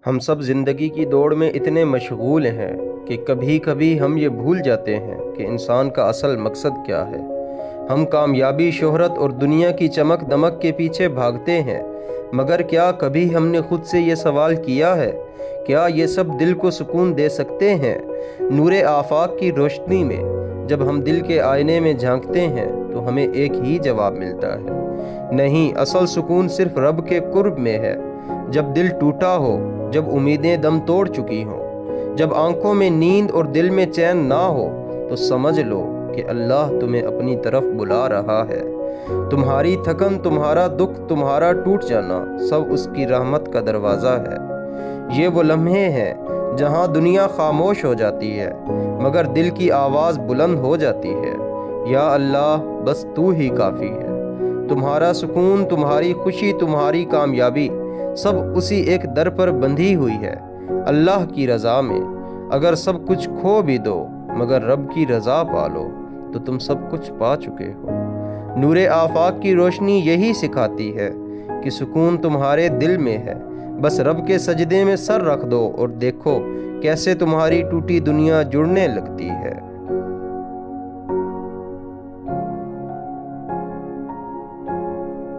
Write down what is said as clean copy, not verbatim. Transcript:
हम सब ज़िंदगी की दौड़ में इतने मशगूल हैं कि कभी कभी हम ये भूल जाते हैं कि इंसान का असल मकसद क्या है। हम कामयाबी, शोहरत और दुनिया की चमक दमक के पीछे भागते हैं, मगर क्या कभी हमने खुद से ये सवाल किया है, क्या ये सब दिल को सुकून दे सकते हैं? नूरे आफाक की रोशनी में जब हम दिल के आईने में झांकते हैं तो हमें एक ही जवाब मिलता है, नहीं, असल सुकून सिर्फ रब के कुर्ब में है। जब दिल टूटा हो, जब उम्मीदें दम तोड़ चुकी हों, जब आंखों में नींद और दिल में चैन ना हो, तो समझ लो कि अल्लाह तुम्हें अपनी तरफ बुला रहा है। तुम्हारी थकन, तुम्हारा दुख, तुम्हारा टूट जाना सब उसकी रहमत का दरवाज़ा है। ये वो लम्हे हैं जहाँ दुनिया खामोश हो जाती है मगर दिल की आवाज़ बुलंद हो जाती है, या अल्लाह बस तू ही काफ़ी है। तुम्हारा सुकून, तुम्हारी खुशी, तुम्हारी कामयाबी सब उसी एक दर पर बंधी हुई है, अल्लाह की रज़ा में। अगर सब कुछ खो भी दो मगर रब की रज़ा पालो तो तुम सब कुछ पा चुके हो। नूरे आफाक की रोशनी यही सिखाती है कि सुकून तुम्हारे दिल में है। बस रब के सजदे में सर रख दो और देखो कैसे तुम्हारी टूटी दुनिया जुड़ने लगती है।